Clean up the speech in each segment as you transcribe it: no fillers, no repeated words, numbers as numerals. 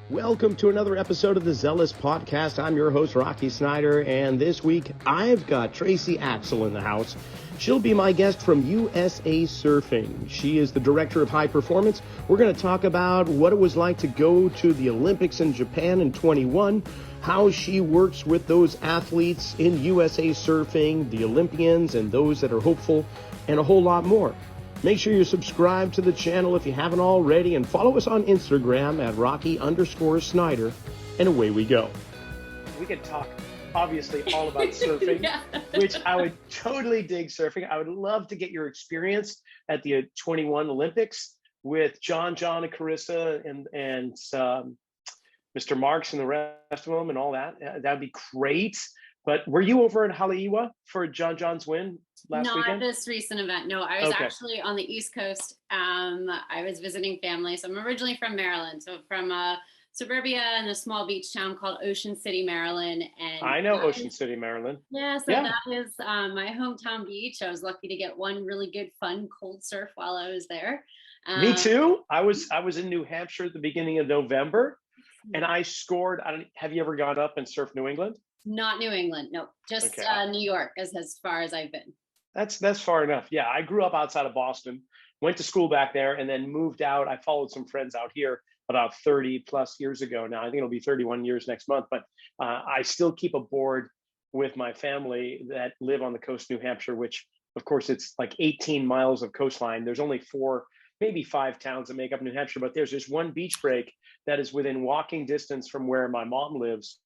Welcome to another episode of the Zelos podcast. I'm your host, Rocky Snyder, and this week I've got Tracy Axel in the house. She'll be my guest from USA Surfing. She is the director of high performance. We're going to talk about what it was like to go to the Olympics in Japan in 21, how she works with those athletes in USA Surfing, the Olympians and those that are hopeful, and a whole lot more. Make sure you subscribe to the channel if you haven't already, and follow us on Instagram at Rocky_Snyder, and away we go. We could talk, obviously, all about surfing, yeah. Which I would totally dig surfing. I would love to get your experience at the 21 Olympics with John, and Carissa, and Mr. Marks and the rest of them and all that. That'd be great. But were you over in Haleiwa for John's win last weekend? Not this recent event. No, I was actually on the East Coast. I was visiting family. So I'm originally from Maryland. So from suburbia in a small beach town called Ocean City, Maryland. And I know Ocean City, Maryland. Yeah, so that is my hometown beach. I was lucky to get one really good, fun, cold surf while I was there. Me too. I was in New Hampshire at the beginning of November, and I scored. Have you ever gone up and surfed New England? Not New England, no, just New York as far as I've been. That's far enough. Yeah, I grew up outside of Boston, went to school back there, and then moved out. I followed some friends out here about 30 plus years ago now. I think it'll be 31 years next month, but I still keep a board with my family that live on the coast of New Hampshire, which of course it's like 18 miles of coastline. There's only 4, maybe 5 towns that make up New Hampshire, but there's this one beach break that is within walking distance from where my mom lives.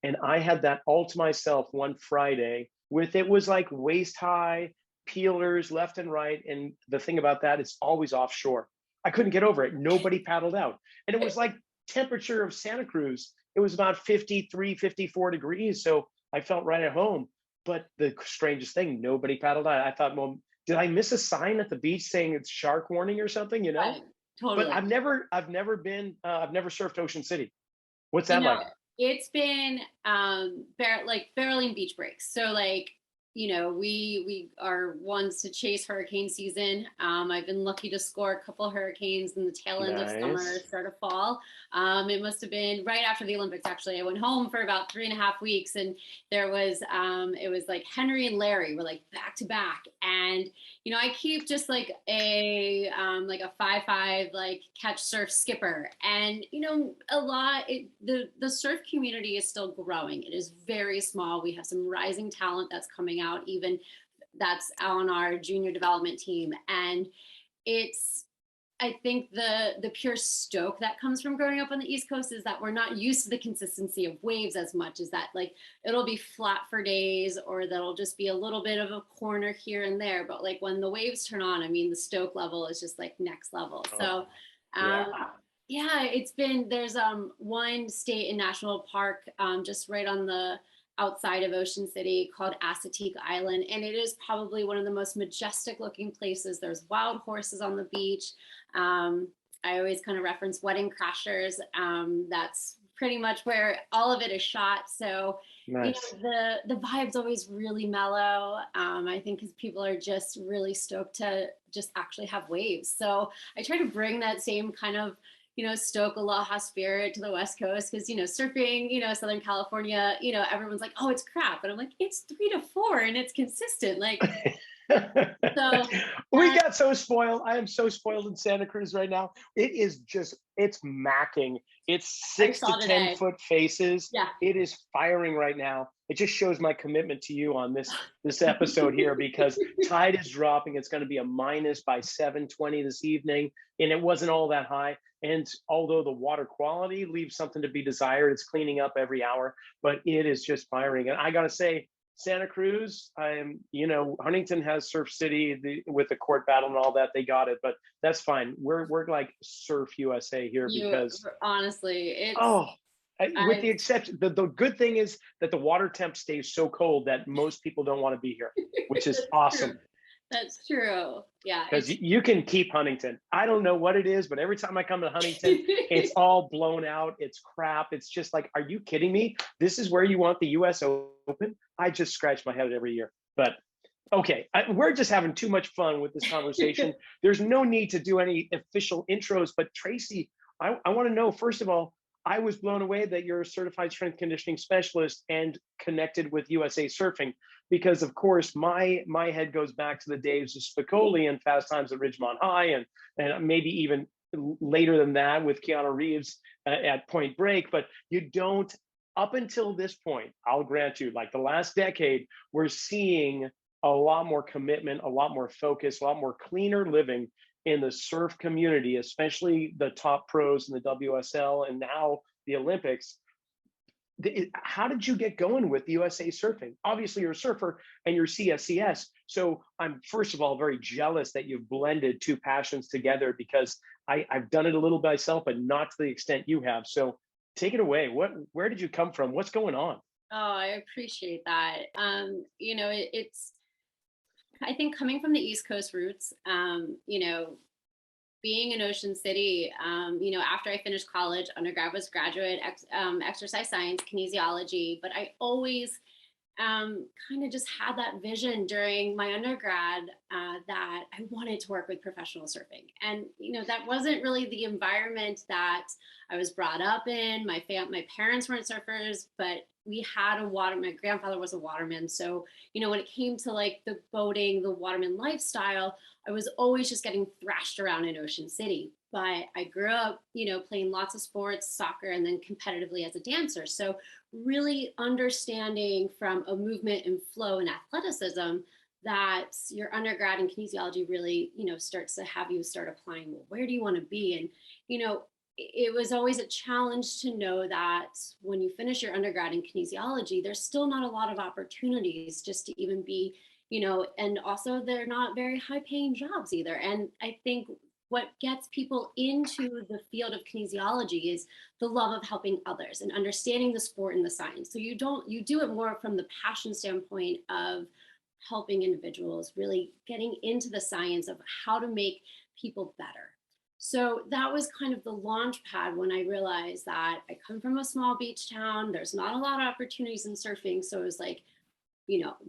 And I had that all to myself one Friday it was like waist high, peelers left and right. And the thing about that, it's always offshore. I couldn't get over it. Nobody paddled out. And it was like temperature of Santa Cruz. It was about 53, 54 degrees. So I felt right at home. But the strangest thing, nobody paddled out. I thought, well, did I miss a sign at the beach saying it's shark warning or something, Right, totally. But I've never surfed Ocean City. What's that like? It's been barreling beach breaks. So we are ones to chase hurricane season. I've been lucky to score a couple hurricanes in the tail end of summer, start of fall. It must have been right after the Olympics, actually. I went home for about 3.5 weeks, and there was it was like Henry and Larry were like back to back. And I keep just like a 5'5" like catch surf skipper, and the surf community is still growing. It is very small. We have some rising talent that's coming out, even that's on our junior development team, and I think the pure stoke that comes from growing up on the East Coast is that we're not used to the consistency of waves as much as that. Like it'll be flat for days, or that'll just be a little bit of a corner here and there. But like when the waves turn on, I mean, the stoke level is just like next level. So, there's one state and national park just right on the outside of Ocean City called Assateague Island, and it is probably one of the most majestic looking places. There's wild horses on the beach. I always kind of reference Wedding Crashers. That's pretty much where all of it is shot. So nice. The vibe's always really mellow. I think because people are just really stoked to just actually have waves. So I try to bring that same kind of stoke aloha spirit to the West Coast, because surfing, Southern California, everyone's like, oh, it's crap, and I'm like, it's 3 to 4 and it's consistent. Like, so we got so spoiled. I am so spoiled in Santa Cruz right now. It's macking. It's 6 to 10 foot faces. Yeah, it is firing right now. It just shows my commitment to you on this episode here, because tide is dropping. It's going to be a minus by 7:20 this evening, and it wasn't all that high. And although the water quality leaves something to be desired, it's cleaning up every hour, but it is just firing. And I got to say, Santa Cruz, Huntington has Surf City with the court battle and all that. They got it, but that's fine. We're like Surf USA here, because honestly, it's with the exception, the good thing is that the water temp stays so cold that most people don't want to be here, which is awesome. True. That's true. Yeah. Because you can keep Huntington. I don't know what it is, but every time I come to Huntington, it's all blown out. It's crap. It's just like, are you kidding me? This is where you want the US Open? I just scratch my head every year. But okay, we're just having too much fun with this conversation. There's no need to do any official intros, but Tracy, I want to know, first of all, I was blown away that you're a certified strength conditioning specialist and connected with USA Surfing, because of course my head goes back to the days of Spicoli and Fast Times at Ridgemont High, and maybe even later than that with Keanu Reeves at Point Break. But you don't, up until this point, I'll grant you, like the last decade, we're seeing a lot more commitment, a lot more focus, a lot more cleaner living in the surf community, especially the top pros in the WSL and now the Olympics. How did you get going with USA Surfing? Obviously, you're a surfer and you're CSCS. So I'm, first of all, very jealous that you've blended two passions together, because I've done it a little myself, but not to the extent you have. So take it away. Where did you come from? What's going on? Oh, I appreciate that. It's, I think coming from the East Coast roots, being in Ocean City, after I finished college, undergrad was graduate exercise science, kinesiology, but I always kind of just had that vision during my undergrad that I wanted to work with professional surfing. And, that wasn't really the environment that I was brought up in. My parents weren't surfers, but we had my grandfather was a waterman. So, when it came to like the boating, the waterman lifestyle, I was always just getting thrashed around in Ocean City. But I grew up, playing lots of sports, soccer, and then competitively as a dancer. So really understanding from a movement and flow and athleticism that your undergrad in kinesiology really, starts to have you start applying, well, where do you want to be? And, it was always a challenge to know that when you finish your undergrad in kinesiology, there's still not a lot of opportunities just to even be, and also they're not very high paying jobs either. And I think what gets people into the field of kinesiology is the love of helping others and understanding the sport and the science. So you do it more from the passion standpoint of helping individuals, really getting into the science of how to make people better. So that was kind of the launch pad when I realized that I come from a small beach town. There's not a lot of opportunities in surfing. So it was like,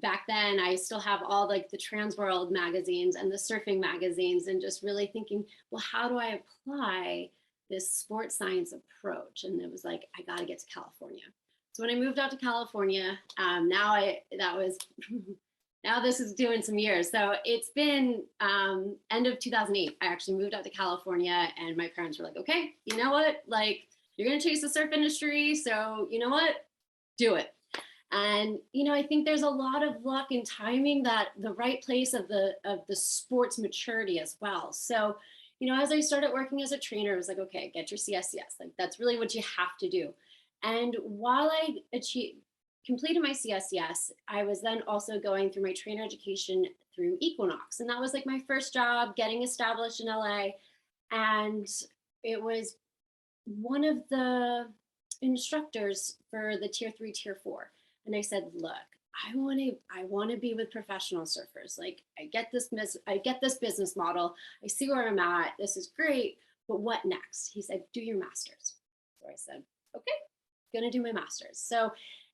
back then I still have all like the Trans World magazines and the surfing magazines, and just really thinking, well, how do I apply this sports science approach? And it was like, I got to get to California. So when I moved out to California, now this is doing some years. So it's been end of 2008. I actually moved out to California, and my parents were like, okay, you know what? Like, you're going to chase the surf industry. So you know what? Do it. And, I think there's a lot of luck and timing, that the right place of the sports maturity as well. So, as I started working as a trainer, I was like, okay, get your CSCS. Like, that's really what you have to do. And while I completed my CSCS, I was then also going through my trainer education through Equinox. And that was like my first job getting established in LA. And it was one of the instructors for the tier 3, tier 4. And I said, look, I want to be with professional surfers. Like, I get this business model. I see where I'm at. This is great. But what next? He said, do your master's. So I said, okay, gonna do my master's. So,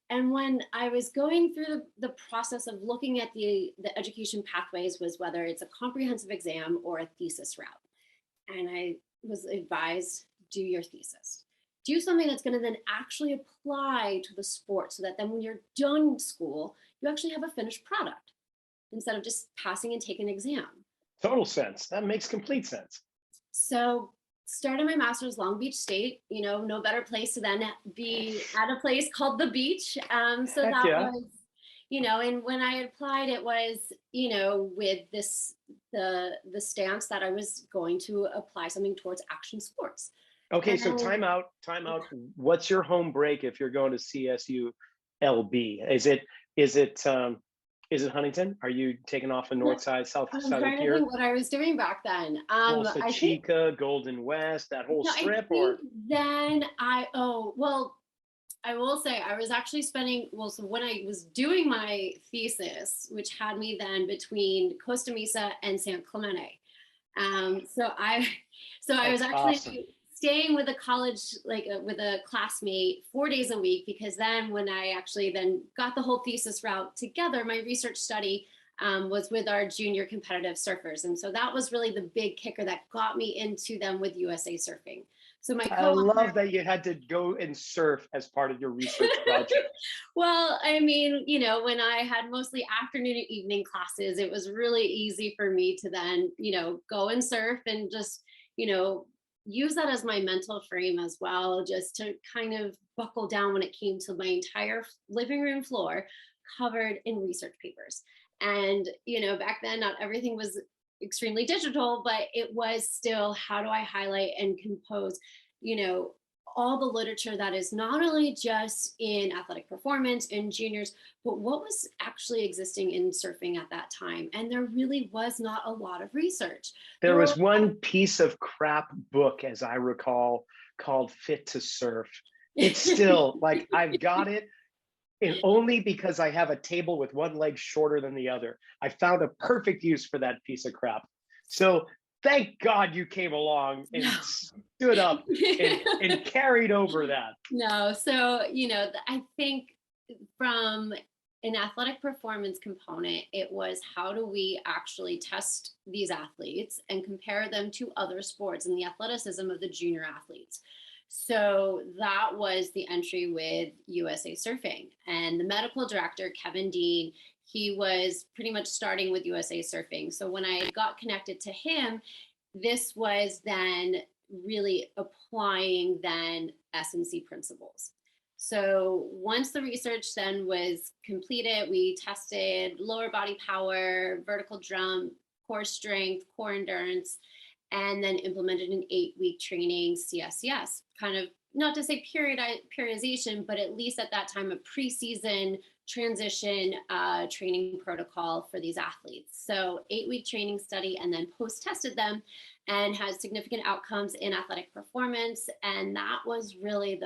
and when I was going through the process of looking at the education pathways, was whether it's a comprehensive exam or a thesis route. And I was advised, do your thesis. Do something that's going to then actually apply to the sport, so that then when you're done school, you actually have a finished product instead of just passing and taking an exam. Total sense. That makes complete sense. So started my master's Long Beach State, no better place to then be at a place called the beach. So Heck that yeah. was, and when I applied, it was, with the stance that I was going to apply something towards action sports. Okay, so And time out. What's your home break if you're going to CSU LB? Is it Huntington? Are you taking off the north side, south I'm side of the trying to pier? think what I was doing back then. Bolsa I think Chica, Golden West, that whole no, I strip, think or then I will say I was actually so when I was doing my thesis, which had me then between Costa Mesa and San Clemente. So I was that's actually awesome. staying with a college, with a classmate 4 days a week, because then when I actually then got the whole thesis route together, my research study was with our junior competitive surfers. And so that was really the big kicker that got me into them with USA Surfing. So my I coworker, love that you had to go and surf as part of your research project. well, I mean, when I had mostly afternoon and evening classes, it was really easy for me to then, go and surf and just, you know, use that as my mental frame as well, just to kind of buckle down when it came to my entire living room floor covered in research papers. And, back then, not everything was extremely digital, but it was still, how do I highlight and compose, you know, all the literature that is not only just in athletic performance and juniors, but what was actually existing in surfing at that time. And there really was not a lot of research. There There were, was one piece of crap book, as I recall, called Fit to Surf. It's still like I've got it, and only because I have a table with one leg shorter than the other. I found a perfect use for that piece of crap. So thank God you came along and no. stood up and carried over that. No. So, I think from an athletic performance component, it was how do we actually test these athletes and compare them to other sports and the athleticism of the junior athletes. So that was the entry with USA Surfing. And the medical director, Kevin Dean, he was pretty much starting with USA Surfing. So when I got connected to him, this was then really applying then S&C principles. So once the research then was completed, we tested lower body power, vertical jump, core strength, core endurance, and then implemented an 8-week training CSCS, kind of not to say periodization, but at least at that time a preseason transition training protocol for these athletes. So 8-week training study, and then post-tested them and had significant outcomes in athletic performance. And that was really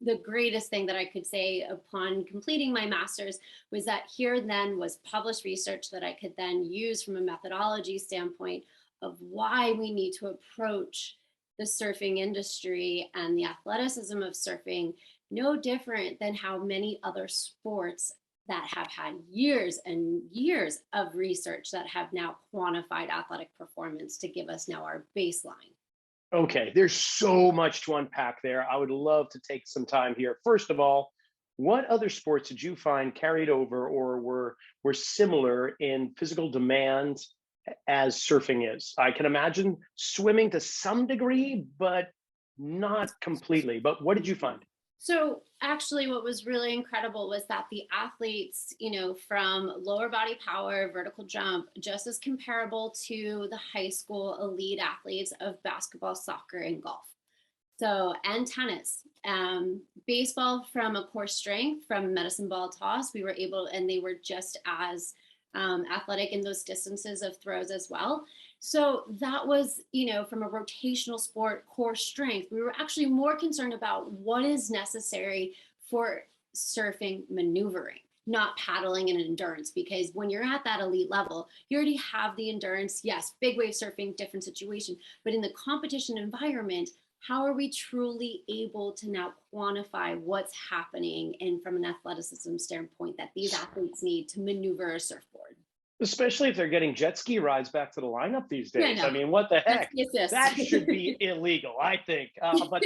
the greatest thing that I could say upon completing my master's, was that here then was published research that I could then use from a methodology standpoint of why we need to approach the surfing industry and the athleticism of surfing no different than how many other sports that have had years and years of research that have now quantified athletic performance to give us now our baseline. Okay, there's so much to unpack there. I would love to take some time here. First of all, what other sports did you find carried over or were similar in physical demand as surfing is? I can imagine swimming to some degree, but not completely. But what did you find? So actually what was really incredible was that the athletes, from lower body power, vertical jump, just as comparable to the high school elite athletes of basketball, soccer, and golf. So, and tennis, baseball from a core strength, from medicine ball toss, we were able, and they were just as athletic in those distances of throws as well. So that was, from a rotational sport core strength, we were actually more concerned about what is necessary for surfing maneuvering, not paddling and endurance, because when you're at that elite level, you already have the endurance. Yes, big wave surfing, different situation, but in the competition environment, how are we truly able to now quantify what's happening and from an athleticism standpoint that these athletes need to maneuver a surfboard? Especially if they're getting jet ski rides back to the lineup these days. Yeah, I no. mean, what the heck? That's That should be illegal, I think. But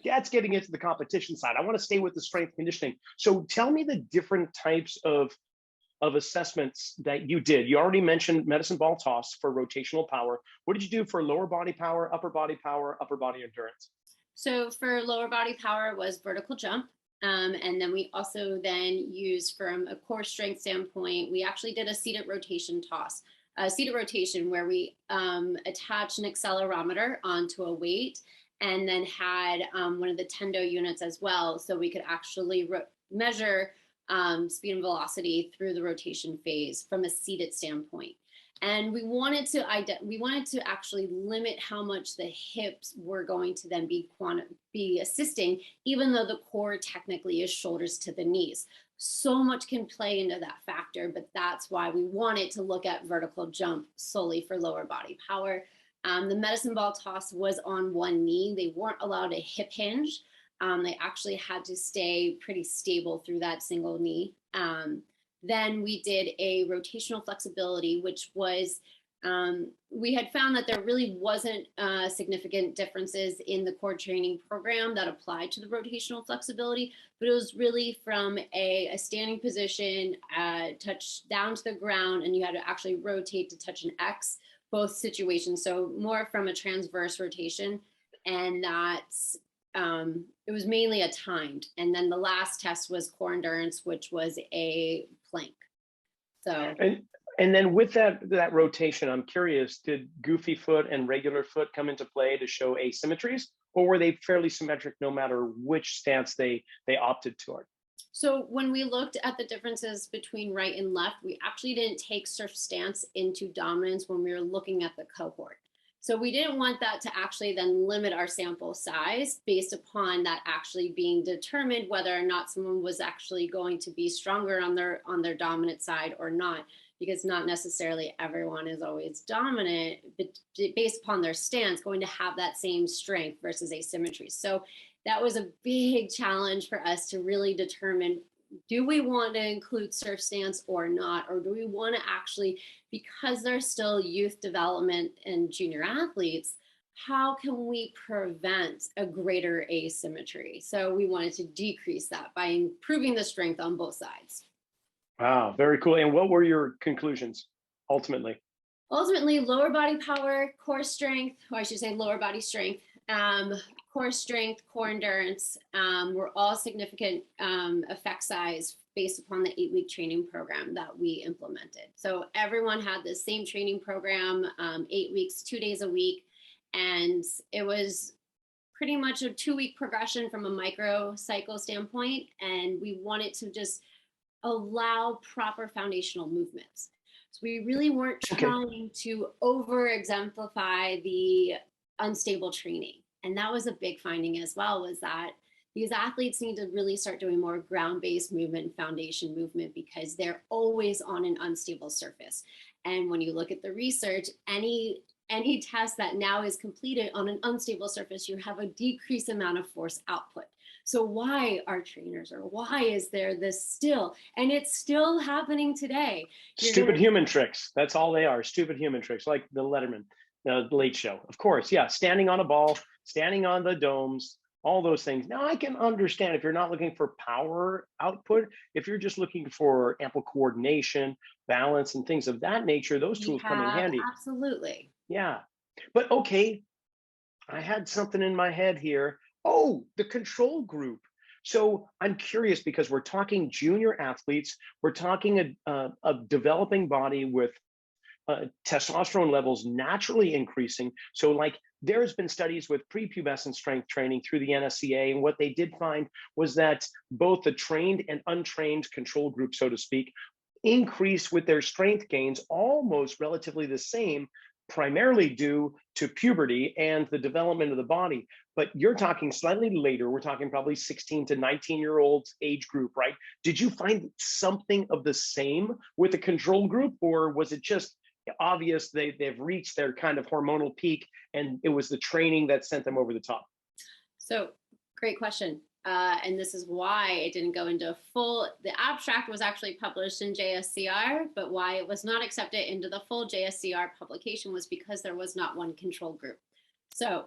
that's getting into the competition side. I want to stay with the strength conditioning. So tell me the different types of assessments that you did. You already mentioned medicine ball toss for rotational power. What did you do for lower body power, upper body endurance? So for lower body power was vertical jump. And then we also then used, from a core strength standpoint, we actually did a seated rotation toss, a seated rotation where we attached an accelerometer onto a weight and then had one of the tendo units as well. So we could actually measure speed and velocity through the rotation phase from a seated standpoint. And we wanted to actually limit how much the hips were going to then be assisting, even though the core technically is shoulders to the knees. So much can play into that factor, but that's why we wanted to look at vertical jump solely for lower body power. The medicine ball toss was on one knee. They weren't allowed a hip hinge. They actually had to stay pretty stable through that single knee. Then we did a rotational flexibility, which was we had found that there really wasn't significant differences in the core training program that applied to the rotational flexibility, but it was really from a standing position, touch down to the ground, and you had to actually rotate to touch an X, both situations. So more from a transverse rotation, and that's it was mainly a timed. And then the last test was core endurance, which was a plank. So. And then with that rotation, I'm curious, did goofy foot and regular foot come into play to show asymmetries, or were they fairly symmetric no matter which stance they opted toward? So when we looked at the differences between right and left, we actually didn't take surf stance into dominance when we were looking at the cohort. So we didn't want that to actually then limit our sample size based upon that actually being determined whether or not someone was actually going to be stronger on their dominant side or not, because not necessarily everyone is always dominant, but based upon their stance, going to have that same strength versus asymmetry. So that was a big challenge for us to really determine, do we want to include surf stance or not? Or do we want to actually, because they're still youth development and junior athletes, how can we prevent a greater asymmetry? So we wanted to decrease that by improving the strength on both sides. Wow, very cool. And what were your conclusions ultimately? Ultimately, lower body power, core strength, or I should say lower body strength, core strength, core endurance were all significant effect size based upon the 8-week training program that we implemented. So everyone had the same training program, 8 weeks, 2 days a week. And it was pretty much a 2-week progression from a microcycle standpoint. And we wanted to just allow proper foundational movements. So we really weren't trying to over exemplify the unstable training. And that was a big finding as well, was that these athletes need to really start doing more ground-based movement, foundation movement, because they're always on an unstable surface. And when you look at the research, any test that now is completed on an unstable surface, you have a decreased amount of force output. So why are trainers, or why is there this still? And it's still happening today. Stupid human tricks. That's all they are. Stupid human tricks, like the Letterman, the Late Show. Of course, yeah. Standing on a ball, standing on the domes, all those things. Now I can understand if you're not looking for power output, if you're just looking for ample coordination, balance, and things of that nature, those tools come in handy. Absolutely. Yeah. But okay, I had something in my head here. Oh, the control group. So I'm curious, because we're talking junior athletes, we're talking a developing body with testosterone levels naturally increasing. So like there's been studies with prepubescent strength training through the NSSA, and what they did find was that both the trained and untrained control group, so to speak, increased with their strength gains almost relatively the same, primarily due to puberty and the development of the body. But you're talking slightly later, we're talking probably 16 to 19-year-olds age group, right? Did you find something of the same with the control group, or was it just obvious they've reached their kind of hormonal peak and it was the training that sent them over the top? So great question. And this is why it didn't go into the abstract was actually published in JSCR, but why it was not accepted into the full JSCR publication was because there was not one control group. So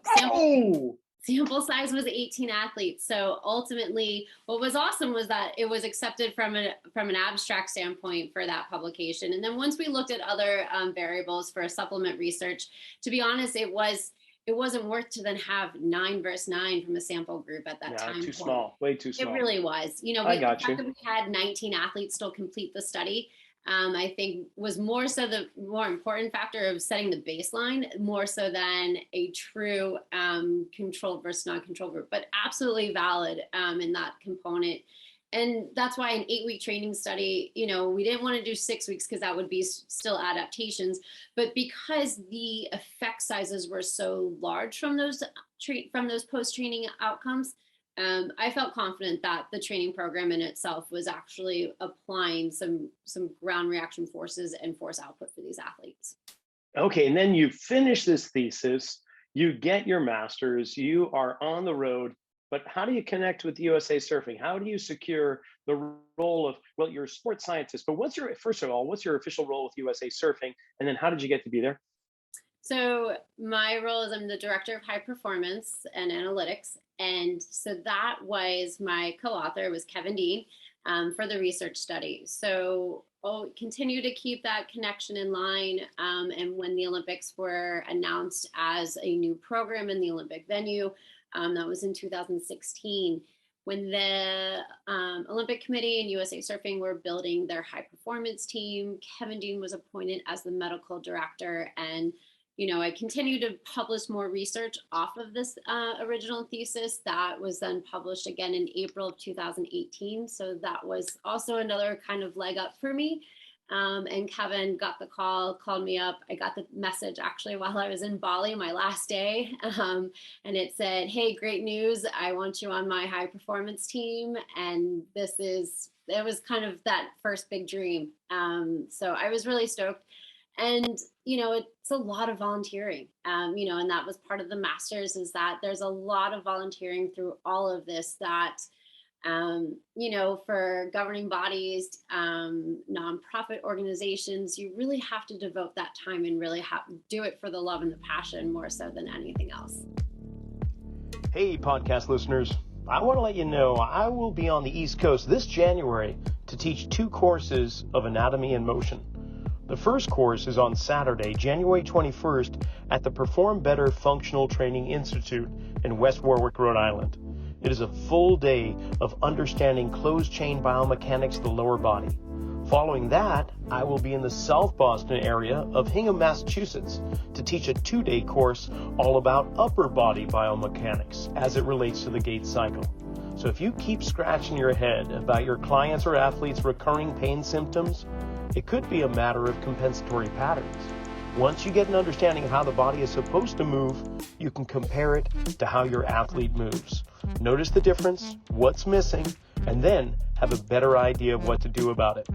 sample size was 18 athletes. So ultimately, what was awesome was that it was accepted from an abstract standpoint for that publication. And then once we looked at other variables for supplement research, to be honest, it wasn't worth to then have 9 versus 9 from a sample group at that time. Too small, way too small. It really was. You know, the fact that we had 19 athletes still complete the study, I think was more so the more important factor of setting the baseline, more so than a true controlled versus non-control group, but absolutely valid in that component. And that's why an 8-week training study, you know, we didn't want to do 6 weeks because that would be still adaptations. But because the effect sizes were so large from those post-training outcomes, I felt confident that the training program in itself was actually applying some ground reaction forces and force output for these athletes. Okay, and then you finish this thesis, you get your master's, you are on the road. but how do you connect with USA Surfing? How do you secure the role of, well, you're a sports scientist, but first of all, what's your official role with USA Surfing? And then how did you get to be there? So my role is I'm the director of high performance and analytics. And so that was my co-author was Kevin Dean for the research study. So I'll continue to keep that connection in line. And when the Olympics were announced as a new program in the Olympic venue, that was in 2016. When the Olympic Committee and USA Surfing were building their high performance team, Kevin Dean was appointed as the medical director. And I continue to publish more research off of this original thesis that was then published again in April of 2018. So that was also another kind of leg up for me. And Kevin got the call, called me up. I got the message actually while I was in Bali, my last day. And it said, hey, great news. I want you on my high performance team. And it was kind of that first big dream. So I was really stoked. And, it's a lot of volunteering, and that was part of the master's is that there's a lot of volunteering through all of this that, for governing bodies, nonprofit organizations, you really have to devote that time and really do it for the love and the passion more so than anything else. Hey, podcast listeners. I want to let you know I will be on the East Coast this January to teach 2 courses of anatomy and motion. The first course is on Saturday, January 21st at the Perform Better Functional Training Institute in West Warwick, Rhode Island. It is a full day of understanding closed-chain biomechanics of the lower body. Following that, I will be in the South Boston area of Hingham, Massachusetts to teach a 2-day course all about upper body biomechanics as it relates to the gait cycle. So if you keep scratching your head about your clients or athletes' recurring pain symptoms, it could be a matter of compensatory patterns. Once you get an understanding of how the body is supposed to move, you can compare it to how your athlete moves. Notice the difference, what's missing, and then have a better idea of what to do about it.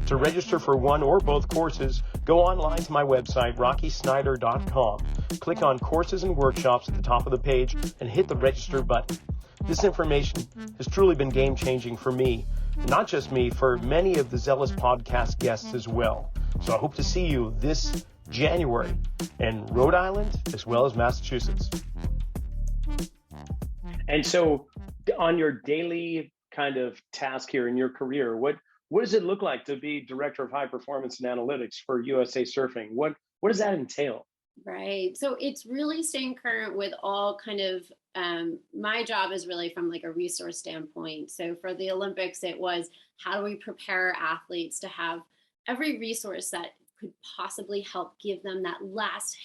To register for one or both courses, go online to my website, rockysnyder.com. Click on Courses and Workshops at the top of the page and hit the register button. This information has truly been game-changing for me, and not just me, for many of the Zelos podcast guests as well. So I hope to see you this January in Rhode Island as well as Massachusetts. And so on your daily kind of task here in your career, what does it look like to be director of high performance and analytics for USA Surfing? What does that entail? Right. So it's really staying current with all kind of, my job is really from like a resource standpoint. So for the Olympics, it was how do we prepare athletes to have every resource that could possibly help give them that last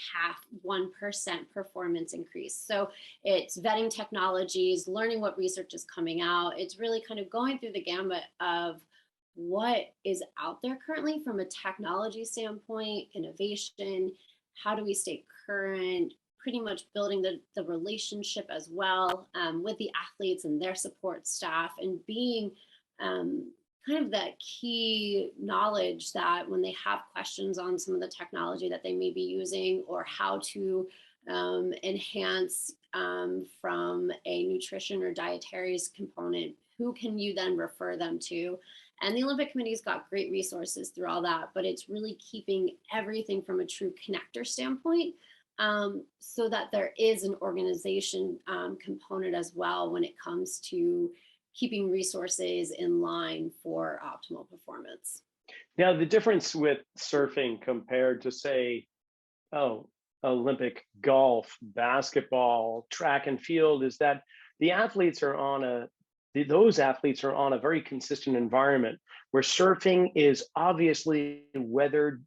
1% performance increase. So it's vetting technologies, learning what research is coming out. It's really kind of going through the gamut of what is out there currently from a technology standpoint, innovation, how do we stay current, pretty much building the relationship as well with the athletes and their support staff, and being kind of that key knowledge that when they have questions on some of the technology that they may be using or how to enhance from a nutrition or dietaries component, who can you then refer them to? And the Olympic Committee's got great resources through all that, but it's really keeping everything from a true connector standpoint so that there is an organization component as well when it comes to keeping resources in line for optimal performance. Now, the difference with surfing compared to, say, Olympic golf, basketball, track and field is that those athletes are on a very consistent environment, where surfing is obviously weather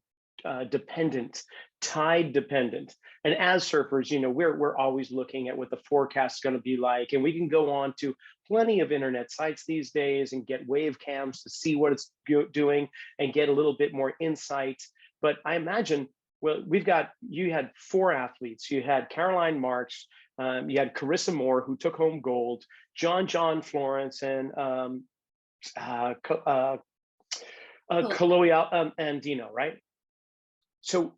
dependent, tide dependent. And as surfers, we're always looking at what the forecast is going to be like. And we can go on to plenty of internet sites these days and get wave cams to see what it's doing and get a little bit more insight. But I imagine, well, you had 4 athletes. You had Caroline Marks, you had Carissa Moore, who took home gold, John Florence, and Kaloe Andino, right? So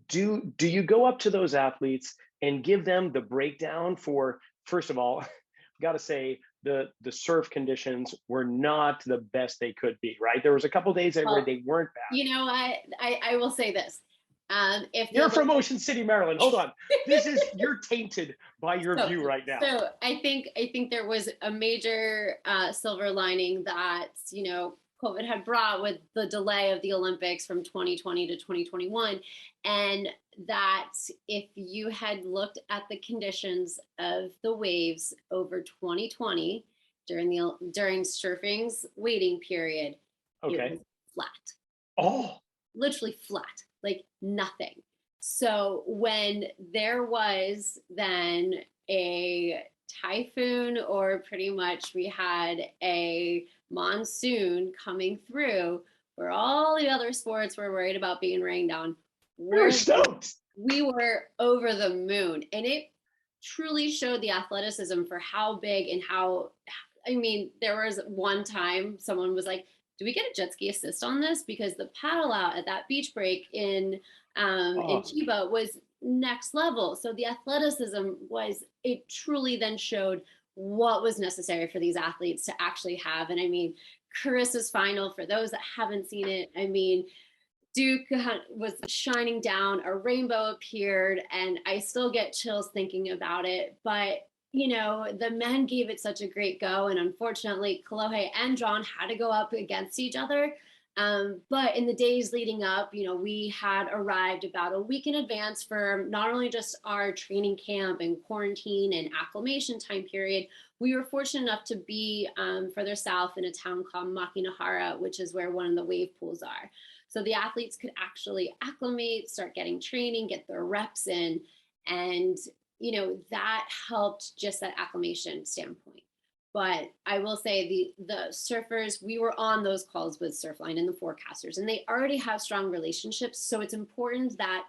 do you go up to those athletes and give them the breakdown for, first of all, got to say the surf conditions were not the best they could be, right? There was a couple days where Well, they weren't bad. you know what? I will say this. If You're from Ocean City, Maryland. Hold on. You're tainted by your view right now. So I think there was a major silver lining that, COVID had brought with the delay of the Olympics from 2020 to 2021. And that if you had looked at the conditions of the waves over 2020 during surfing's waiting period, Okay. it was flat. Oh, Literally flat, like nothing. So when there was then a typhoon, or pretty much we had a monsoon coming through, where all the other sports were worried about being rained on, we're stoked. we were over the moon. And it truly showed the athleticism for how big and how, there was one time someone was like, do we get a jet ski assist on this? Because the paddle out at that beach break in Chiba was next level. So the athleticism it truly then showed what was necessary for these athletes to actually have. And Carissa's final, for those that haven't seen it, Duke was shining down, a rainbow appeared, and I still get chills thinking about it. But the men gave it such a great go, and unfortunately, Kolohe and John had to go up against each other. But in the days leading up, we had arrived about a week in advance for not only just our training camp and quarantine and acclimation time period. We were fortunate enough to be further south in a town called Makinahara, which is where one of the wave pools are. So the athletes could actually acclimate, start getting training, get their reps in, and that helped just that acclimation standpoint. But I will say the surfers, we were on those calls with Surfline and the forecasters, and they already have strong relationships. So it's important that,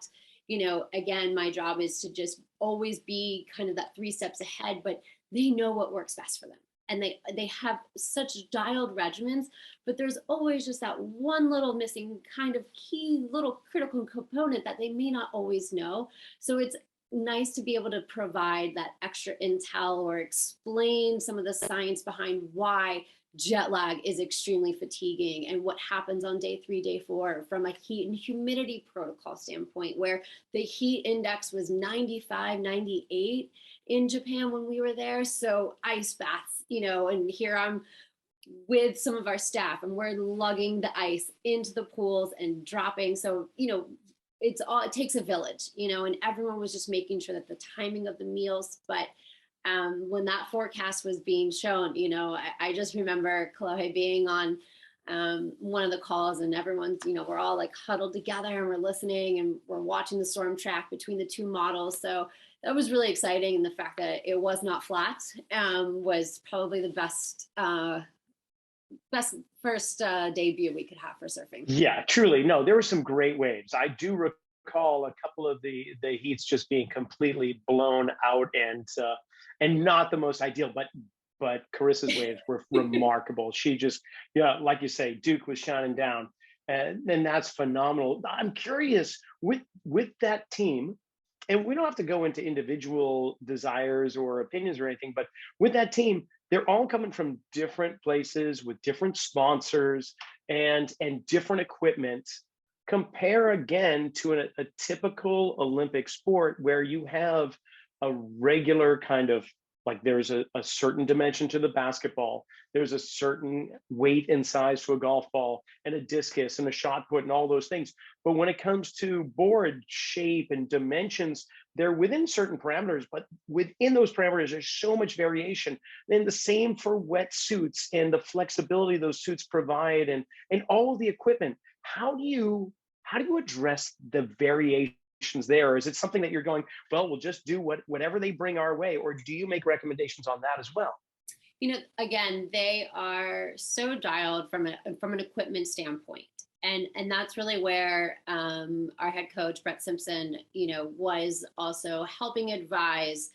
again, my job is to just always be kind of that 3 steps ahead, but they know what works best for them. And they have such dialed regimens, but there's always just that one little missing kind of key little critical component that they may not always know. So it's nice to be able to provide that extra intel or explain some of the science behind why jet lag is extremely fatiguing and what happens on day 3, day 4 from a heat and humidity protocol standpoint, where the heat index was 95, 98 in Japan when we were there. So ice baths, and here I'm with some of our staff and we're lugging the ice into the pools and dropping. So, it takes a village, and everyone was just making sure that the timing of the meals. But when that forecast was being shown, I just remember Kolohe being on one of the calls, and everyone's, we're all like huddled together and we're listening and we're watching the storm track between the 2 models. So that was really exciting. And the fact that it was not flat was probably the best first debut we could have for surfing. Yeah, truly. No, there were some great waves. I do recall a couple of the heats just being completely blown out and not the most ideal, but Carissa's waves were remarkable. She just, like you say, Duke was shining down, and that's phenomenal. I'm curious with that team, and we don't have to go into individual desires or opinions or anything, but with that team, they're all coming from different places with different sponsors and different equipment. Compare again to a typical Olympic sport where you have a regular kind of, like, there's a certain dimension to the basketball, there's a certain weight and size to a golf ball and a discus and a shot put and all those things. But when it comes to board shape and dimensions, they're within certain parameters, but within those parameters, there's so much variation. And the same for wetsuits and the flexibility those suits provide and all of the equipment. How do you address the variations there? Is it something that you're going, well, we'll just do whatever they bring our way, or do you make recommendations on that as well? Again, they are so dialed from an equipment standpoint. And that's really where our head coach, Brett Simpson, was also helping advise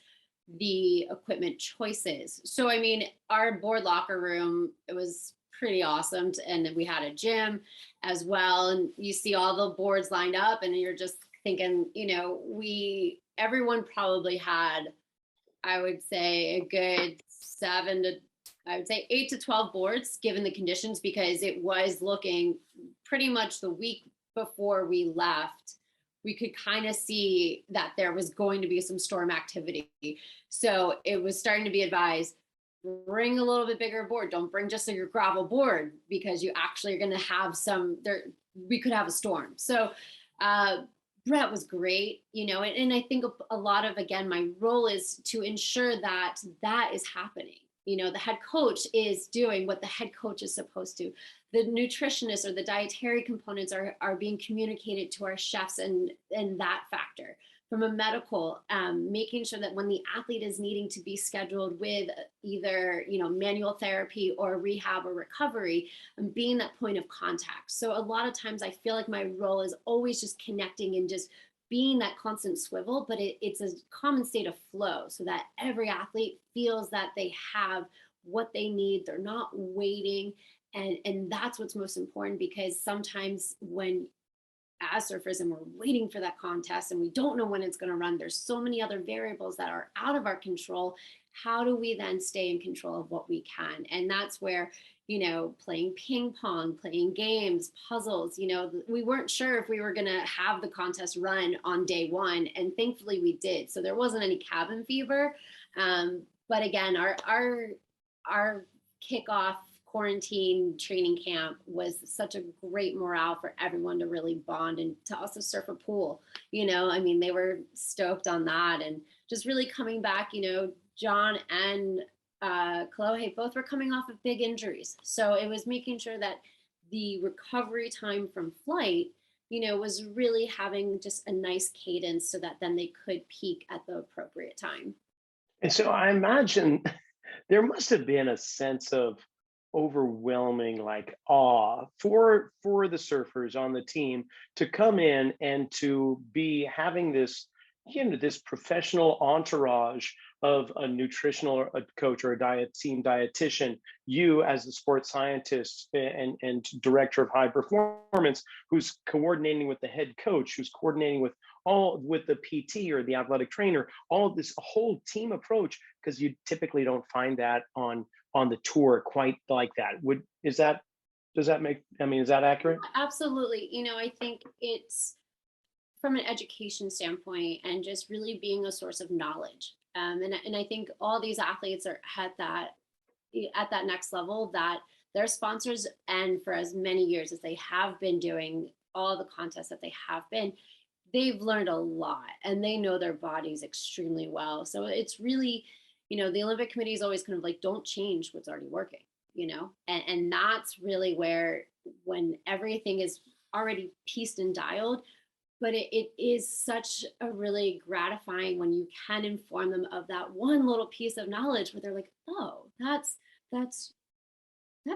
the equipment choices. So, our board locker room, it was pretty awesome. And we had a gym as well. And you see all the boards lined up and you're just thinking, everyone probably had I would say a good 8 to 12 boards given the conditions, because it was looking pretty much the week before we left. We could kind of see that there was going to be some storm activity. So it was starting to be advised, bring a little bit bigger board. Don't bring just your gravel board, because you actually are going to have we could have a storm. So Brett was great, and I think a lot of, again, my role is to ensure that that is happening. The head coach is doing what the head coach is supposed to. The nutritionist or the dietary components are being communicated to our chefs, and that factor. From a medical, making sure that when the athlete is needing to be scheduled with either, manual therapy or rehab or recovery, and being that point of contact. So a lot of times I feel like my role is always just connecting and just being that constant swivel, but it's a common state of flow, so that every athlete feels that they have what they need. They're not waiting. And that's what's most important, because sometimes when as surfers and we're waiting for that contest and we don't know when it's going to run, there's so many other variables that are out of our control. How do we then stay in control of what we can? And that's where, playing ping pong, playing games, puzzles, we weren't sure if we were going to have the contest run on day one, and thankfully we did. So there wasn't any cabin fever. But again, our kickoff quarantine training camp was such a great morale for everyone to really bond, and to also surf a pool. They were stoked on that, and just really coming back. John and Chloe both were coming off of big injuries, so it was making sure that the recovery time from flight, was really having just a nice cadence, so that then they could peak at the appropriate time. And so I imagine there must have been a sense of overwhelming awe for the surfers on the team to come in and to be having this this professional entourage of a nutritional coach or a team dietitian, you as the sports scientist and director of high performance, who's coordinating with the head coach, who's coordinating with the PT or the athletic trainer, all of this whole team approach, because you typically don't find that on the tour quite like that. Is that accurate? Absolutely. I think it's from an education standpoint and just really being a source of knowledge. And I think all these athletes are at that next level, that their sponsors, and for as many years as they have been doing all the contests that they have been, they've learned a lot and they know their bodies extremely well. So it's really, the Olympic Committee is always kind of like, don't change what's already working, and that's really where, when everything is already pieced and dialed, but it is such a really gratifying when you can inform them of that one little piece of knowledge where they're like, oh, that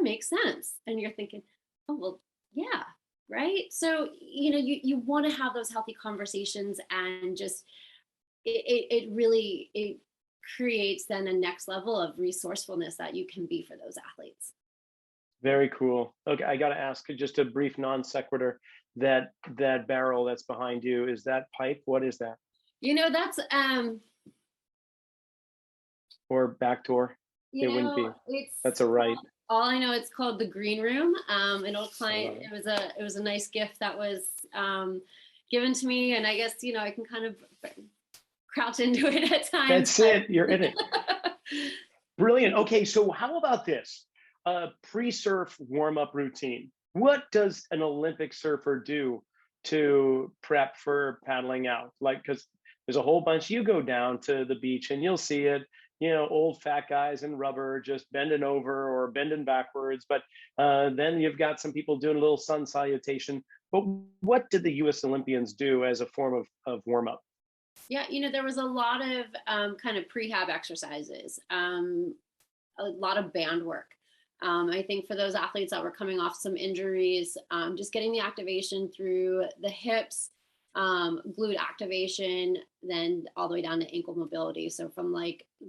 makes sense. And you're thinking, oh, well, yeah, right. So, you want to have those healthy conversations, and just, it really creates then a next level of resourcefulness that you can be for those athletes. Very cool. Okay, I got to ask just a brief non sequitur. That barrel that's behind you, is that pipe? What is that? That's or back door? It wouldn't be. That's a right. All I know, it's called the Green Room. An old client. It was a nice gift that was given to me, and I guess I can kind of crouch into it at times. That's it. You're in it. Brilliant. Okay, so how about this? Pre-surf warm-up routine. What does an Olympic surfer do to prep for paddling out? Because there's a whole bunch. You go down to the beach and you'll see it, old fat guys in rubber just bending over or bending backwards. But then you've got some people doing a little sun salutation. But what did the U.S. Olympians do as a form of warm-up? Yeah, there was a lot of kind of prehab exercises, a lot of band work. I think for those athletes that were coming off some injuries, just getting the activation through the hips, glute activation, then all the way down to ankle mobility. So from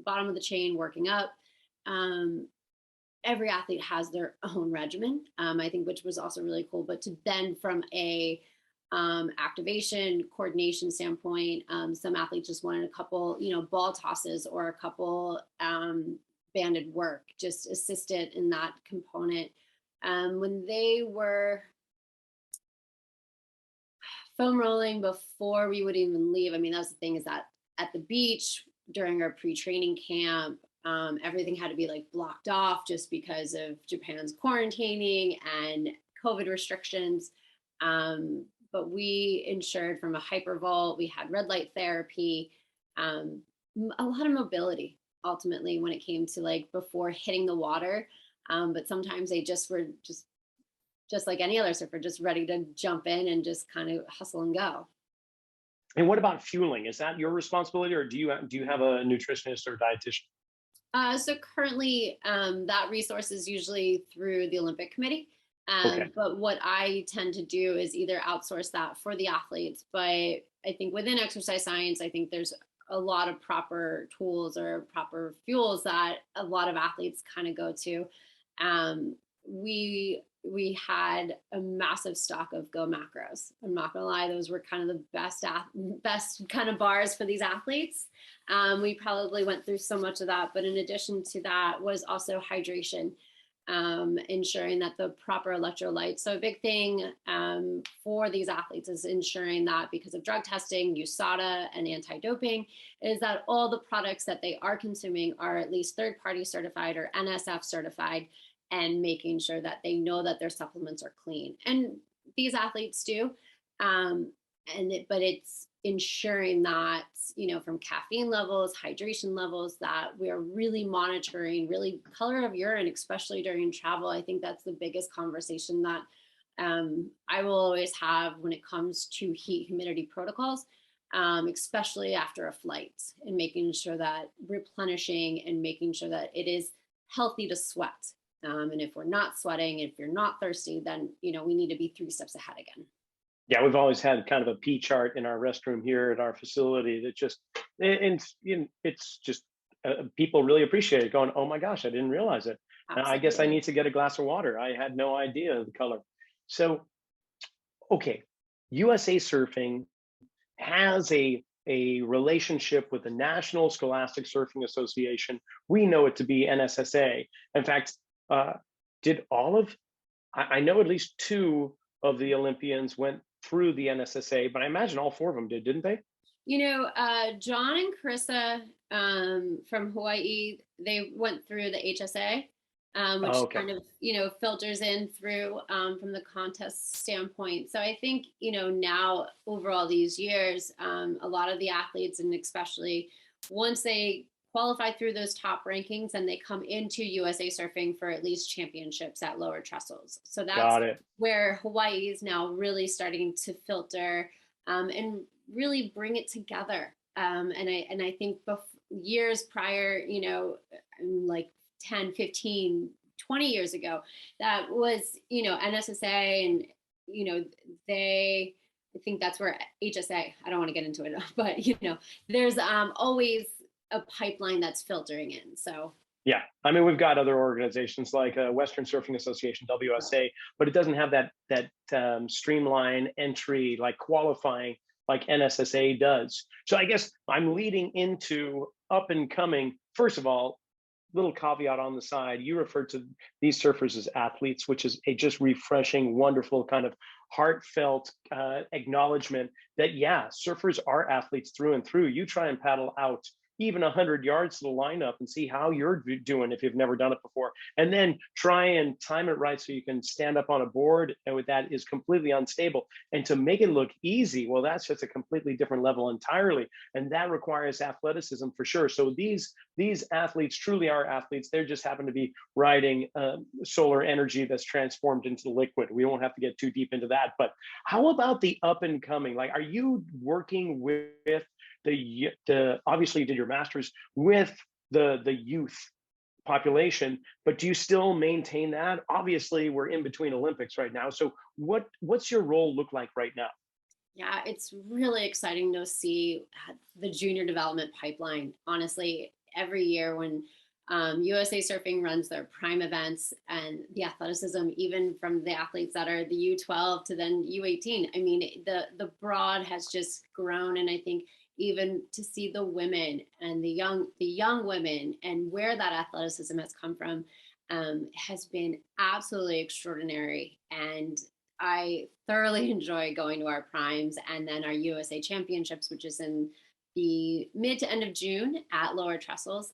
bottom of the chain working up, every athlete has their own regimen, I think, which was also really cool. But to then from a activation, coordination standpoint. Some athletes just wanted a couple, ball tosses or a couple banded work, just assisted in that component. When they were foam rolling before we would even leave, I mean, that's the thing, is that at the beach during our pre-training camp, everything had to be like blocked off just because of Japan's quarantining and COVID restrictions. But we ensured from a hypervolt, we had red light therapy, a lot of mobility ultimately when it came to like before hitting the water. But sometimes they just were just like any other surfer, just ready to jump in and just kind of hustle and go. And what about fueling? Is that your responsibility, or do you have a nutritionist or dietitian? So currently, that resource is usually through the Olympic Committee. Okay. But what I tend to do is either outsource that for the athletes. But I think within exercise science, I think there's a lot of proper tools or proper fuels that a lot of athletes kind of go to. We had a massive stock of Go macros. I'm not gonna lie, those were kind of the best kind of bars for these athletes. We probably went through so much of that, but in addition to that was also hydration, ensuring that the proper electrolytes. So a big thing for these athletes is ensuring that because of drug testing, USADA and anti-doping, is that all the products that they are consuming are at least third-party certified or NSF certified, and making sure that they know that their supplements are clean. And these athletes do, but it's ensuring that, from caffeine levels, hydration levels, that we are really monitoring, really color of urine, especially during travel. I think that's the biggest conversation that I will always have when it comes to heat humidity protocols, especially after a flight, and making sure that replenishing and making sure that it is healthy to sweat. And if we're not sweating, if you're not thirsty, then, we need to be 3 steps ahead again. Yeah, we've always had kind of a P chart in our restroom here at our facility that just, and it's just people really appreciate it, going, oh my gosh, I didn't realize it. I guess I need to get a glass of water. I had no idea the color. So, okay, USA Surfing has a relationship with the National Scholastic Surfing Association. We know it to be NSSA. In fact, I know at least 2 of the Olympians went through the NSSA, but I imagine all 4 of them did, didn't they? John and Carissa from Hawaii, they went through the HSA, which kind of, filters in through from the contest standpoint. So I think, now over all these years, a lot of the athletes, and especially once they qualify through those top rankings, and they come into USA Surfing for at least championships at lower trestles. So that's where Hawaii is now really starting to filter and really bring it together. And I think years prior, like 10, 15, 20 years ago, that was, NSSA, and, I think that's where HSA, I don't want to get into it, but, there's always a pipeline that's filtering in. So yeah, I mean, we've got other organizations like Western Surfing Association, WSA, but it doesn't have that streamline entry, like qualifying, like NSSA does. So I guess I'm leading into up and coming. First of all, little caveat on the side, you referred to these surfers as athletes, which is a just refreshing, wonderful kind of heartfelt acknowledgement that, yeah, surfers are athletes through and through. You try and paddle out even 100 yards to the lineup and see how you're doing if you've never done it before. And then try and time it right so you can stand up on a board and that is completely unstable. And to make it look easy, well, that's just a completely different level entirely. And that requires athleticism for sure. So these athletes truly are athletes. They just happen to be riding solar energy that's transformed into liquid. We won't have to get too deep into that. But how about the up and coming? Like, are you working with obviously you did your master's with the youth population, but do you still maintain that? Obviously we're in between Olympics right now. So what's your role look like right now? Yeah, it's really exciting to see the junior development pipeline. Honestly, every year when USA Surfing runs their prime events, and the athleticism, even from the athletes that are the U12 to then U18. I mean, the broad has just grown, and I think even to see the women and the young women and where that athleticism has come from has been absolutely extraordinary. And I thoroughly enjoy going to our primes and then our USA Championships, which is in the mid to end of June at Lower Trestles.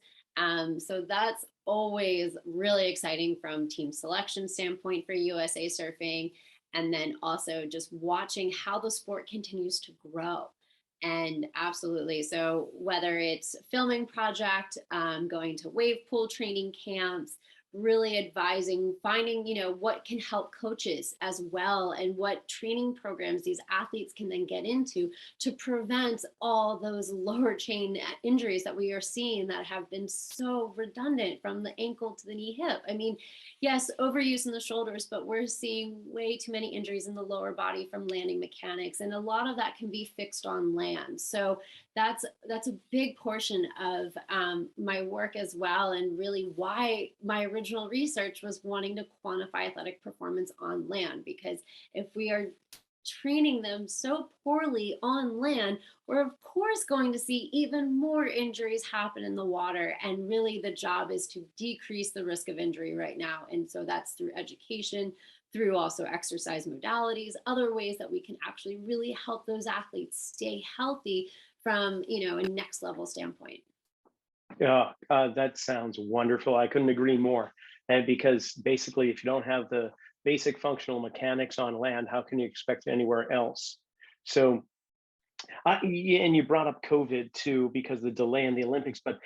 So that's always really exciting from team selection standpoint for USA Surfing. And then also just watching how the sport continues to grow. And absolutely. So whether it's filming project, going to wave pool training camps, really advising, finding, what can help coaches as well, and what training programs these athletes can then get into to prevent all those lower chain injuries that we are seeing that have been so redundant, from the ankle to the knee hip. I mean, yes, overuse in the shoulders, but we're seeing way too many injuries in the lower body from landing mechanics. And a lot of that can be fixed on land. So that's a big portion of my work as well, and really why my original research was wanting to quantify athletic performance on land. Because if we are training them so poorly on land, we're of course going to see even more injuries happen in the water. And really the job is to decrease the risk of injury right now. And so that's through education, through also exercise modalities, other ways that we can actually really help those athletes stay healthy from, a next level standpoint. Yeah, that sounds wonderful. I couldn't agree more. And because basically, if you don't have the basic functional mechanics on land, how can you expect anywhere else? So, and you brought up COVID too, because the delay in the Olympics, but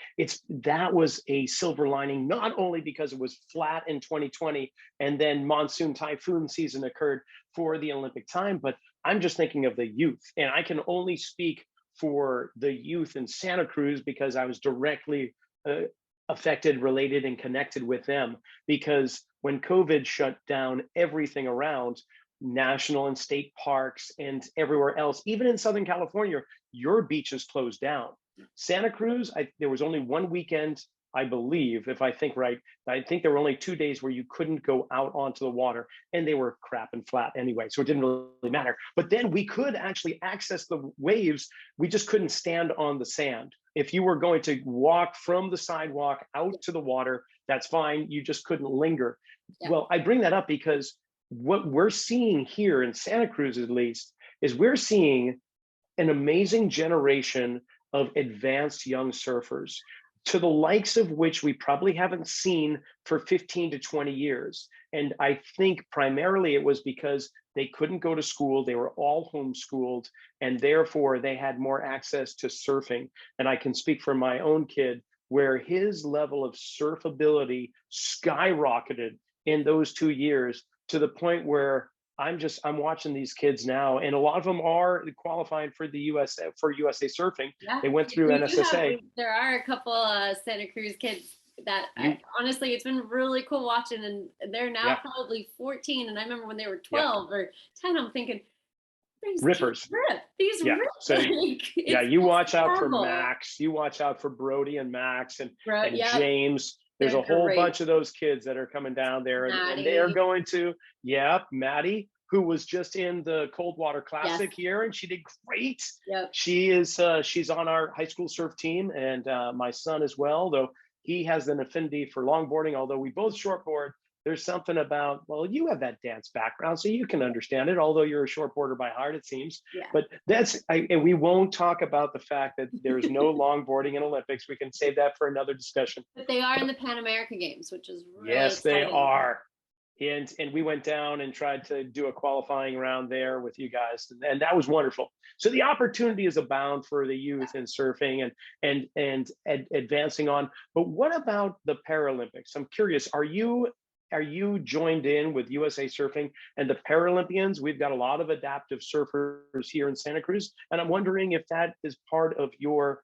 that was a silver lining, not only because it was flat in 2020 and then monsoon typhoon season occurred for the Olympic time, but I'm just thinking of the youth, and I can only speak for the youth in Santa Cruz because I was directly affected, related, and connected with them. Because when COVID shut down everything around, national and state parks and everywhere else, even in Southern California, your beaches closed down. Santa Cruz, there was only one weekend, I believe, if I think right, I think there were only 2 days where you couldn't go out onto the water, and they were crap and flat anyway, so it didn't really matter. But then we could actually access the waves, we just couldn't stand on the sand. If you were going to walk from the sidewalk out to the water, that's fine, you just couldn't linger. Yeah. Well, I bring that up because what we're seeing here in Santa Cruz, at least, is we're seeing an amazing generation of advanced young surfers, to the likes of which we probably haven't seen for 15 to 20 years. And I think primarily it was because they couldn't go to school, they were all homeschooled, and therefore they had more access to surfing. And I can speak for my own kid, where his level of surfability skyrocketed in those 2 years, to the point where I'm watching these kids now, and a lot of them are qualifying for the USA Surfing. Yeah. They went through NSSA. There are a couple Santa Cruz kids that honestly, it's been really cool watching, and they're now probably 14. And I remember when they were 12 or 10, I'm thinking, these rippers. These rip. So, you watch out for Max. You watch out for Brody and Max and James. There's a whole bunch of those kids that are coming down there, and they are going to, Maddie, who was just in the Coldwater Classic here, and she did great. Yep. She's on our high school surf team, and my son as well, though he has an affinity for longboarding, although we both shortboard. There's something about, well, you have that dance background, so you can understand it, although you're a shortboarder by heart, it seems. Yeah. But and we won't talk about the fact that there's no longboarding in Olympics. We can save that for another discussion. But they are in the Pan American Games, which is really yes, exciting. They are. And we went down and tried to do a qualifying round there with you guys, and that was wonderful. So the opportunity is abound for the youth in surfing and advancing on. But what about the Paralympics? I'm curious, are you joined in with USA Surfing and the Paralympians? We've got a lot of adaptive surfers here in Santa Cruz, and I'm wondering if that is part of your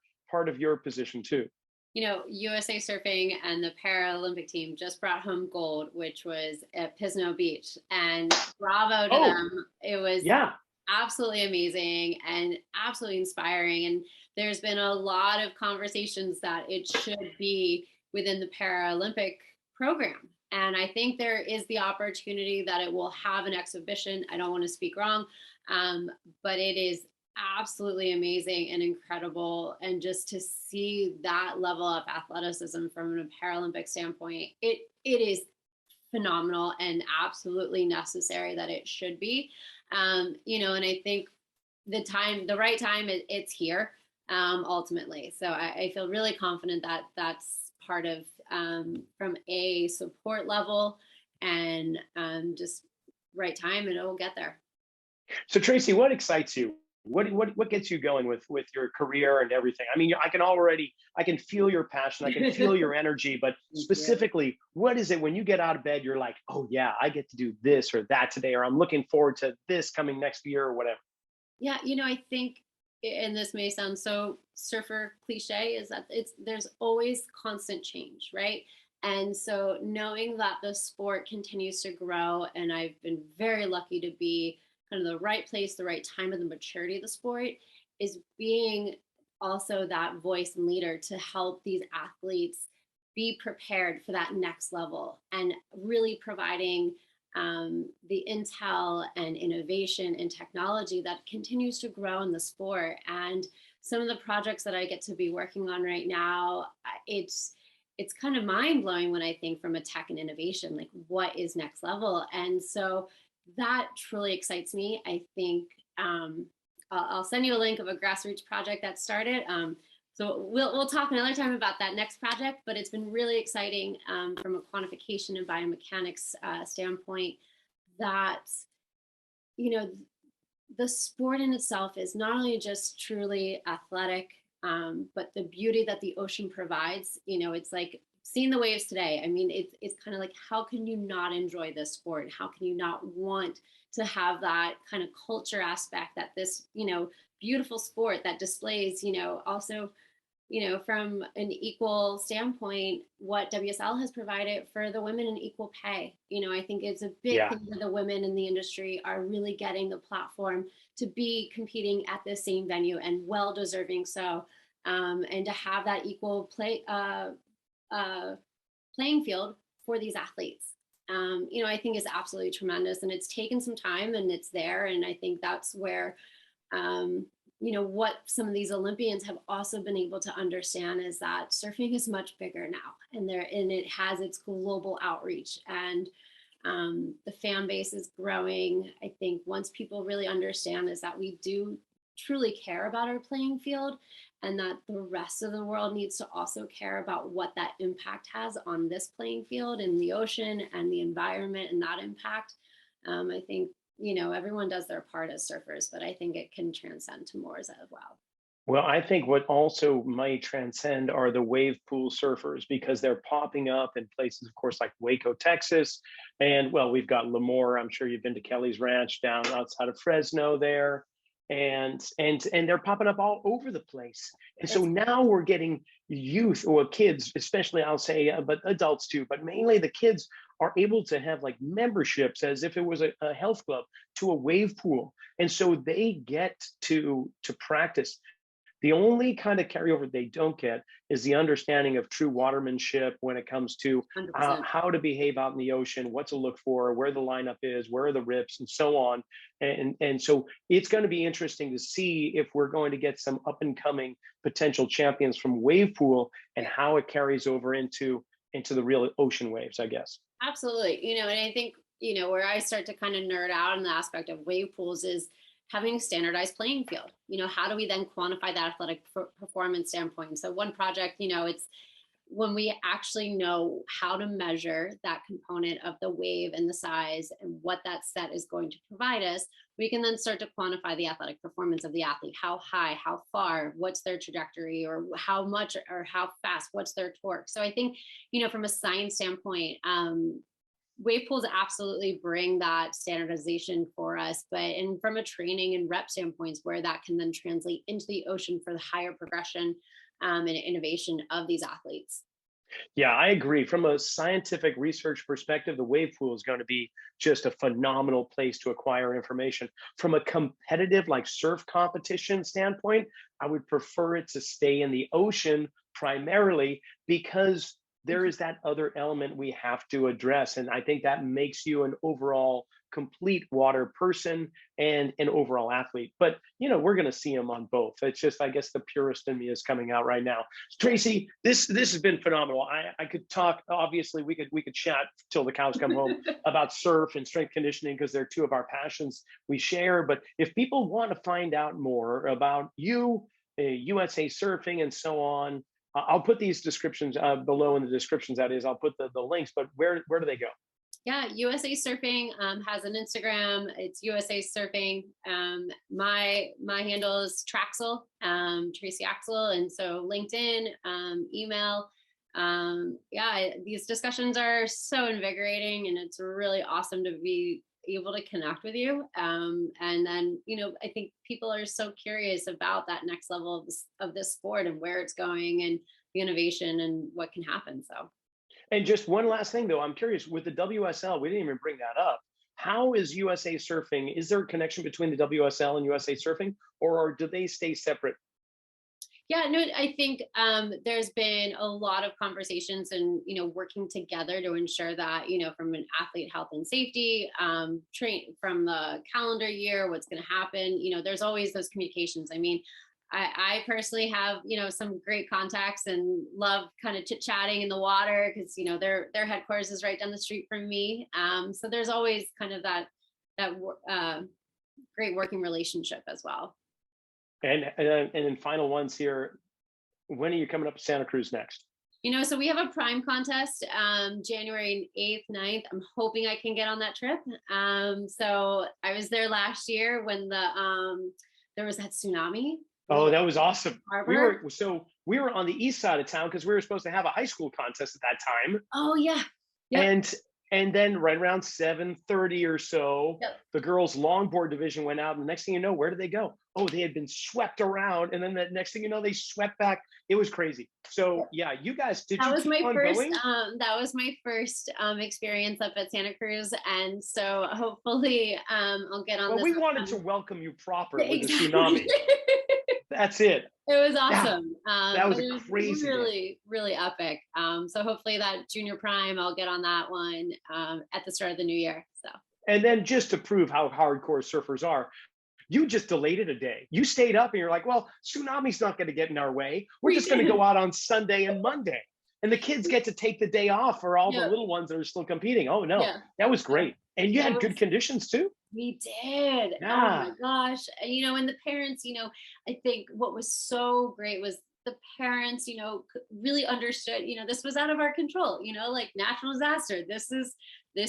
position too. USA Surfing and the Paralympic team just brought home gold, which was at Pisno Beach, and bravo to them. It was absolutely amazing and absolutely inspiring. And there's been a lot of conversations that it should be within the Paralympic program. And I think there is the opportunity that it will have an exhibition. I don't want to speak wrong, but it is absolutely amazing and incredible. And just to see that level of athleticism from a Paralympic standpoint, it is phenomenal and absolutely necessary that it should be. And I think the right time, it's here ultimately. So I feel really confident that that's part of from a support level and just right time, and it will get there. So Tracy, what excites you? What gets you going with your career and everything? I mean, I can feel your passion, I can feel your energy, but specifically, what is it when you get out of bed, you're like, oh yeah, I get to do this or that today, or I'm looking forward to this coming next year or whatever? Yeah, I think, and this may sound so surfer cliche, is that there's always constant change, right? And so knowing that the sport continues to grow, and I've been very lucky to be kind of the right place, the right time of the maturity of the sport, is being also that voice and leader to help these athletes be prepared for that next level, and really providing the intel and innovation and technology that continues to grow in the sport. And some of the projects that I get to be working on right now, it's kind of mind blowing when I think from a tech and innovation, like what is next level. And so that truly excites me. I think I'll send you a link of a grassroots project that started. So we'll talk another time about that next project, but it's been really exciting from a quantification and biomechanics standpoint, that, the sport in itself is not only just truly athletic, but the beauty that the ocean provides. It's like seeing the waves today. I mean, it's kind of like, how can you not enjoy this sport? How can you not want to have that kind of culture aspect that this, beautiful sport that displays, also, from an equal standpoint, what WSL has provided for the women in equal pay. I think it's a big Yeah. thing that the women in the industry are really getting the platform to be competing at the same venue, and well deserving so, and to have that equal playing field for these athletes. I think is absolutely tremendous, and it's taken some time, and it's there. And I think that's where, what some of these Olympians have also been able to understand is that surfing is much bigger now, and it has its global outreach, and the fan base is growing. I think once people really understand is that we do truly care about our playing field, and that the rest of the world needs to also care about what that impact has on this playing field and the ocean and the environment and that impact. I think, everyone does their part as surfers, but I think it can transcend to more as well. Well, I think what also might transcend are the wave pool surfers, because they're popping up in places, of course, like Waco, Texas. And well, we've got Lemoore. I'm sure you've been to Kelly's Ranch down outside of Fresno there. And they're popping up all over the place. And so now we're getting youth or kids, especially, I'll say, but adults too, but mainly the kids are able to have like memberships as if it was a health club to a wave pool. And so they get to practice. The only kind of carryover they don't get is the understanding of true watermanship when it comes to 100%. how to behave out in the ocean, what to look for, where the lineup is, where are the rips, and so on. And so it's going to be interesting to see if we're going to get some up and coming potential champions from wave pool, and how it carries over into the real ocean waves, I guess. Absolutely. And I think, where I start to kind of nerd out in the aspect of wave pools is having a standardized playing field. How do we then quantify that athletic performance standpoint? So one project, it's when we actually know how to measure that component of the wave and the size and what that set is going to provide us, we can then start to quantify the athletic performance of the athlete. How high, how far, what's their trajectory, or how much or how fast, what's their torque. So I think, from a science standpoint, wave pools absolutely bring that standardization for us, and from a training and rep standpoints, where that can then translate into the ocean for the higher progression and innovation of these athletes. Yeah, I agree. From a scientific research perspective, the wave pool is going to be just a phenomenal place to acquire information. From a competitive, like surf competition standpoint, I would prefer it to stay in the ocean primarily, because there is that other element we have to address. And I think that makes you an overall complete water person and an overall athlete. But, we're going to see them on both. It's just, I guess the purist in me is coming out right now. Tracy, this has been phenomenal. I could talk, obviously we could chat till the cows come home about surf and strength conditioning, because they're two of our passions we share. But if people want to find out more about you, USA Surfing and so on, I'll put these descriptions below in the descriptions. That is, I'll put the links, but where do they go? Yeah, USA Surfing has an Instagram. It's USA Surfing. My handle is Traxel, Tracy Axel, and so LinkedIn, email. These discussions are so invigorating, and it's really awesome to be able to connect with you. And then, I think people are so curious about that next level of this sport and where it's going and the innovation and what can happen. So. And just one last thing, though, I'm curious with the WSL, we didn't even bring that up. How is USA Surfing? Is there a connection between the WSL and USA Surfing, or do they stay separate? Yeah, no, I think there's been a lot of conversations and, working together to ensure that, from an athlete health and safety, from the calendar year, what's going to happen, there's always those communications. I mean, I personally have, some great contacts and love kind of chit-chatting in the water because, their headquarters is right down the street from me. So there's always kind of that great working relationship as well. And then final ones here. When are you coming up to Santa Cruz next? So we have a prime contest, January 8th, 9th. I'm hoping I can get on that trip. So I was there last year when there was that tsunami. Oh, that was awesome. Harbor. We were on the east side of town because we were supposed to have a high school contest at that time. Oh yeah. Yep. And then right around 7:30 or so, the girls' longboard division went out. And the next thing you know, where did they go? Oh, they had been swept around. And then the next thing you know, they swept back. It was crazy. So yeah, you guys, that was my first experience up at Santa Cruz. And so hopefully I'll get on. Well, we wanted to welcome you proper with the tsunami. That's it. It was awesome. Yeah, that was crazy. Really, really epic. So hopefully that junior prime, I'll get on that one at the start of the new year. So. And then just to prove how hardcore surfers are, you just delayed it a day. You stayed up and you're like, well, tsunami's not going to get in our way. We're just going to go out on Sunday and Monday. And the kids get to take the day off for all the little ones that are still competing. Oh, no, that was great. And you had good conditions too. We did. Yeah. Oh my gosh. And the parents, I think what was so great was the parents, really understood, this was out of our control, like natural disaster. This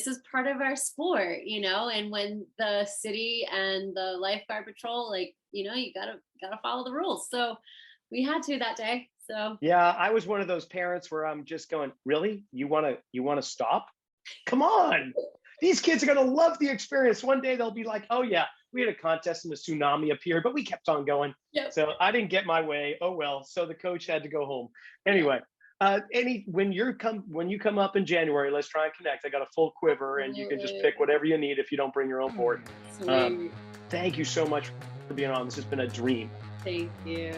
is part of our sport, and when the city and the lifeguard patrol, you gotta follow the rules. So we had to that day. So yeah, I was one of those parents where I'm just going, really? You want to stop? Come on. These kids are going to love the experience. One day they'll be like, oh yeah, we had a contest and the tsunami appeared, but we kept on going. Yep. So I didn't get my way. Oh well. So the coach had to go home. Anyway, when you come up in January, let's try and connect. I got a full quiver and you can just pick whatever you need if you don't bring your own board. Thank you so much for being on. This has been a dream. Thank you.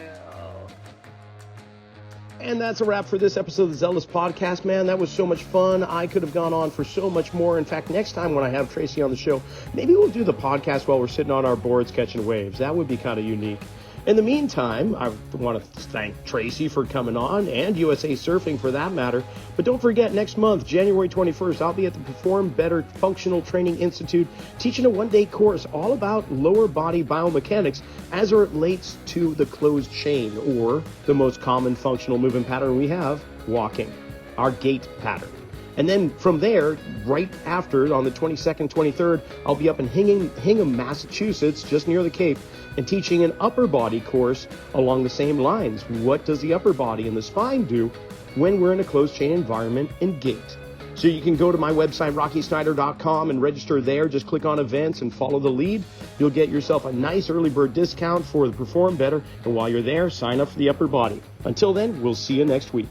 And that's a wrap for this episode of the Zelos podcast, man. That was so much fun. I could have gone on for so much more. In fact, next time when I have Tracy on the show, maybe we'll do the podcast while we're sitting on our boards catching waves. That would be kind of unique. In the meantime, I want to thank Tracy for coming on and USA Surfing for that matter. But don't forget, next month, January 21st, I'll be at the Perform Better Functional Training Institute teaching a one-day course all about lower body biomechanics as it relates to the closed chain, or the most common functional movement pattern we have, walking, our gait pattern. And then from there, right after, on the 22nd, 23rd, I'll be up in Hingham, Massachusetts, just near the Cape, and teaching an upper body course along the same lines. What does the upper body and the spine do when we're in a closed chain environment and gait? So you can go to my website, rockysnyder.com, and register there. Just click on events and follow the lead. You'll get yourself a nice early bird discount for the Perform Better. And while you're there, sign up for the upper body. Until then, we'll see you next week.